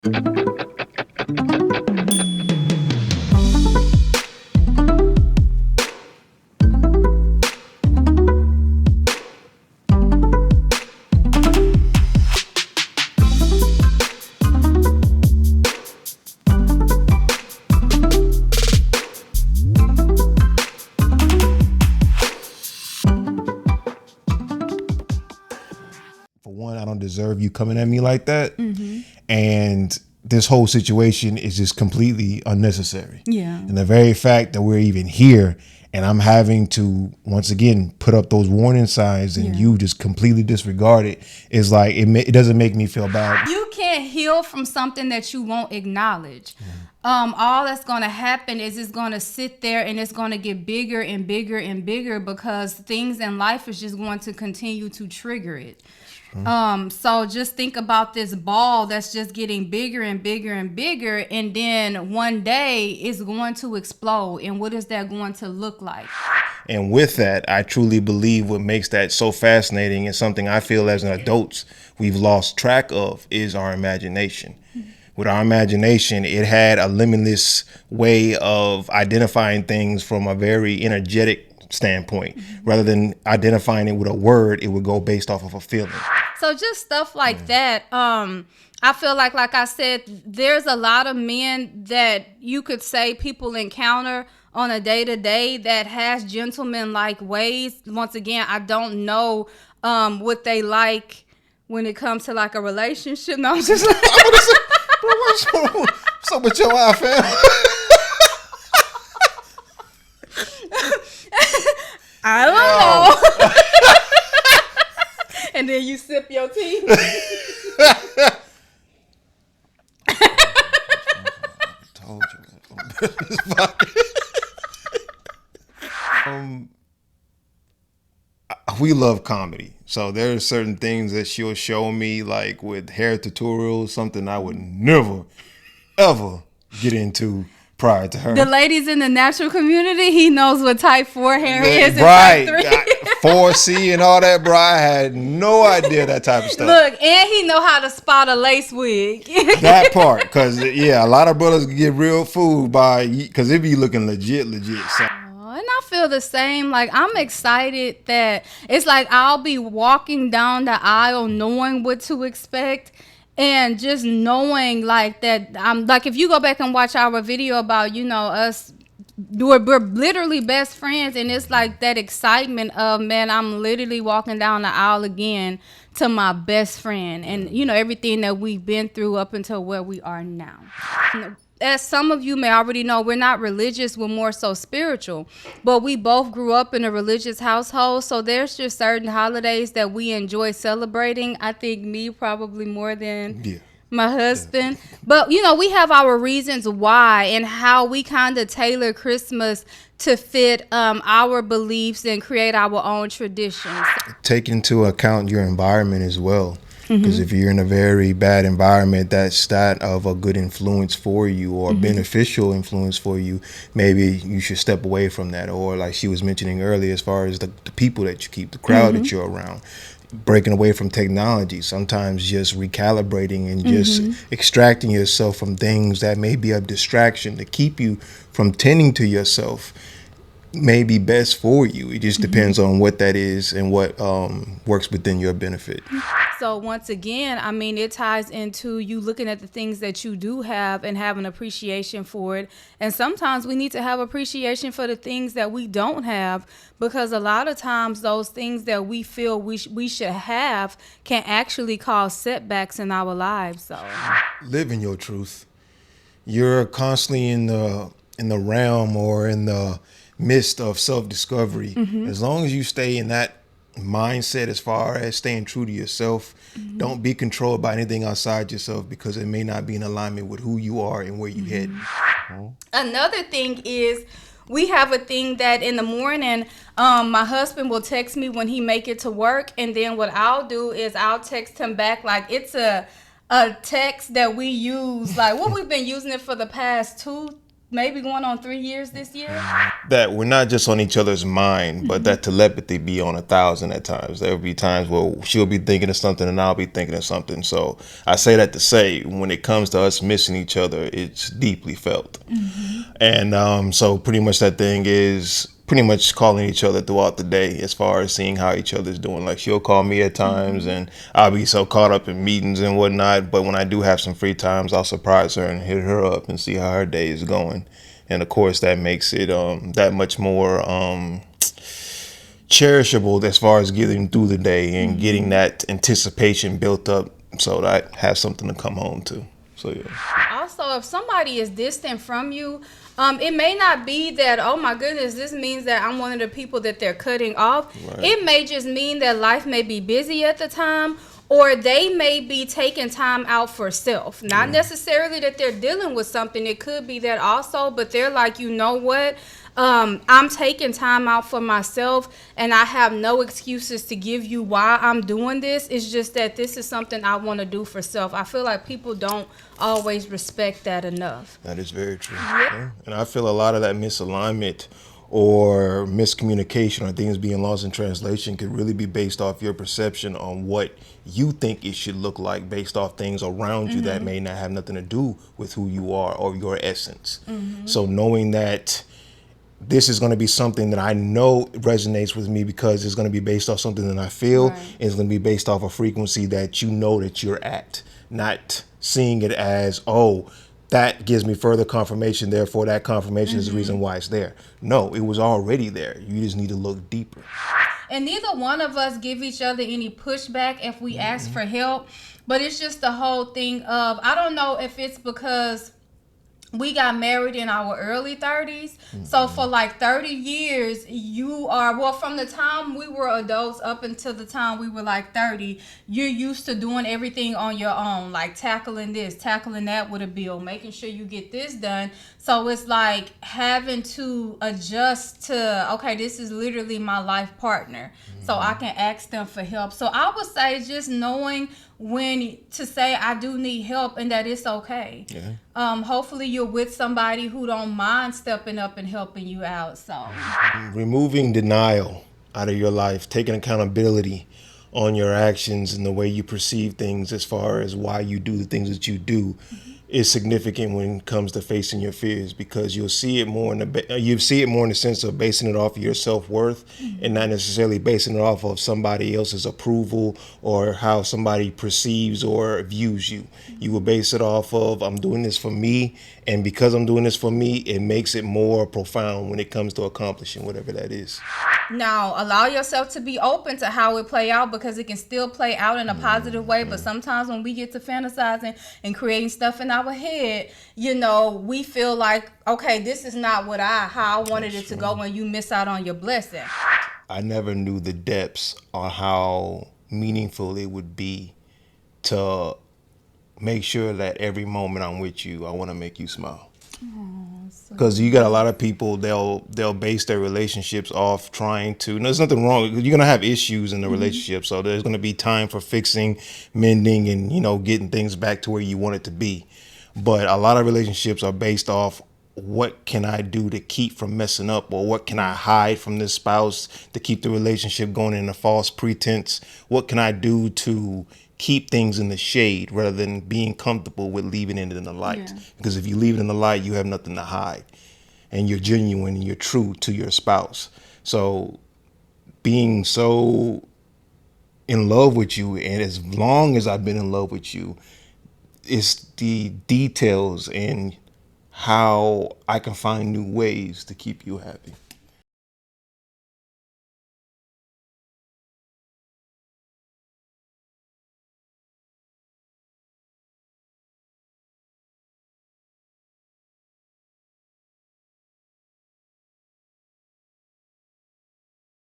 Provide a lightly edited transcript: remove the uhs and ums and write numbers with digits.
For one, I don't deserve you coming at me like that. And this whole situation is just completely unnecessary. Yeah. And the very fact that we're even here and I'm having to, once again, put up those warning signs and you just completely disregard it is like, it doesn't make me feel bad. You can't heal from something that you won't acknowledge. All that's going to happen is it's going to sit there and it's going to get bigger and bigger and bigger because things in life is just going to continue to trigger it. So just think about this ball that's just getting bigger and bigger and bigger, and then one day it's going to explode. And what is that going to look like? And with that, I truly believe what makes that so fascinating and something I feel as an adults we've lost track of is our imagination. With our imagination, it had a limitless way of identifying things from a very energetic standpoint. Rather than identifying it with a word, it would go based off of a feeling. So just stuff like that. I feel like I said, there's a lot of men that you could say people encounter on a day-to-day that has gentleman-like ways. Once again, I don't know what they like when it comes to like a relationship. No, I'm just like, Bro, what's up with your eye, fam? I don't know. And then you sip your tea. Told you. We love comedy. So there are certain things that she'll show me, like with hair tutorials, something I would never, ever get into prior to her. The ladies in the natural community, he knows what type 4 hair is and right. type 3. 4C and all that, bro. I had no idea that type of stuff. Look, and he know how to spot a lace wig. That part, because, yeah, a lot of brothers get real fooled by, because it be looking legit. So. And I feel the same. Like, I'm excited that it's like I'll be walking down the aisle knowing what to expect. And just knowing like that, I'm like, if you go back and watch our video about, you know, us, we're literally best friends. And it's like that excitement of, man, I'm literally walking down the aisle again to my best friend. And, you know, everything that we've been through up until where we are now. As some of you may already know, we're not religious, we're more so spiritual. But we both grew up in a religious household, so there's just certain holidays that we enjoy celebrating. I think me probably more than my husband. Yeah. But, you know, we have our reasons why and how we kind of tailor Christmas to fit our beliefs and create our own traditions. Take into account your environment as well. Because if you're in a very bad environment, that's that of a good influence for you or beneficial influence for you, maybe you should step away from that. Or like she was mentioning earlier, as far as the people that you keep, the crowd that you're around, breaking away from technology, sometimes just recalibrating and just extracting yourself from things that may be a distraction to keep you from tending to yourself may be best for you. It just depends on what that is and what works within your benefit. So once again, I mean, it ties into you looking at the things that you do have and have an appreciation for it. And sometimes we need to have appreciation for the things that we don't have, because a lot of times those things that we feel we should have can actually cause setbacks in our lives. So live in your truth. You're constantly in the realm or in the midst of self-discovery. As long as you stay in that mindset as far as staying true to yourself, don't be controlled by anything outside yourself, because it may not be in alignment with who you are and where you head. Another thing is, we have a thing that in the morning, my husband will text me when he make it to work, and then what I'll do is I'll text him back. Like, it's a text that we use, like what we've been using it for the past maybe going on 3 years this year. That we're not just on each other's mind, but that telepathy be on 1,000 at times. There'll be times where she'll be thinking of something and I'll be thinking of something. So I say that to say, when it comes to us missing each other, it's deeply felt. And so pretty much that thing is pretty much calling each other throughout the day as far as seeing how each other's doing. Like she'll call me at times and I'll be so caught up in meetings and whatnot. But when I do have some free times, I'll surprise her and hit her up and see how her day is going. And of course, that makes it that much more cherishable as far as getting through the day and getting that anticipation built up so that I have something to come home to. So, yeah. Also, if somebody is distant from you, it may not be that, oh my goodness, this means that I'm one of the people that they're cutting off. Right. It may just mean that life may be busy at the time, or they may be taking time out for self. Not necessarily that they're dealing with something. It could be that also, but they're like, you know what? I'm taking time out for myself, and I have no excuses to give you why I'm doing this. It's just that this is something I want to do for self. I feel like people don't always respect that enough. That is very true. Yeah. And I feel a lot of that misalignment or miscommunication or things being lost in translation could really be based off your perception on what you think it should look like based off things around you that may not have nothing to do with who you are or your essence. So knowing that this is going to be something that I know resonates with me because it's going to be based off something that I feel. Right. It's going to be based off a frequency that you know that you're at, not seeing it as, oh, that gives me further confirmation, therefore that confirmation is the reason why it's there. No, it was already there. You just need to look deeper. And neither one of us give each other any pushback if we ask for help. But it's just the whole thing of, I don't know if it's because we got married in our early 30s. So for like 30 years, you are, well, from the time we were adults up until the time we were like 30, you're used to doing everything on your own, like tackling this, tackling that with a bill, making sure you get this done. So it's like having to adjust to, okay, this is literally my life partner. So I can ask them for help. So I would say just knowing when to say I do need help and that it's okay. Yeah. Hopefully you're with somebody who don't mind stepping up and helping you out. So Removing denial out of your life, taking accountability on your actions and the way you perceive things as far as why you do the things that you do is significant when it comes to facing your fears, because you'll see it more in the sense of basing it off of your self-worth and not necessarily basing it off of somebody else's approval or how somebody perceives or views you. You will base it off of, I'm doing this for me, and because I'm doing this for me, it makes it more profound when it comes to accomplishing whatever that is. now allow yourself to be open to how it play out, because it can still play out in a positive way. But sometimes when we get to fantasizing and creating stuff in our head, you know, we feel like, okay, this is not how I wanted it to go, and you miss out on your blessing. I never knew the depths on how meaningful it would be to make sure that every moment I'm with you, I want to make you smile. Because you got a lot of people, they'll base their relationships off trying to. No, there's nothing wrong. You're gonna have issues in the relationship, so there's gonna be time for fixing, mending, and getting things back to where you want it to be. But a lot of relationships are based off, what can I do to keep from messing up, or what can I hide from this spouse to keep the relationship going in a false pretense? What can I do to keep things in the shade rather than being comfortable with leaving it in the light? Yeah. Because if you leave it in the light, you have nothing to hide, and you're genuine and you're true to your spouse. So being so in love with you, and as long as I've been in love with you, it's the details and how I can find new ways to keep you happy.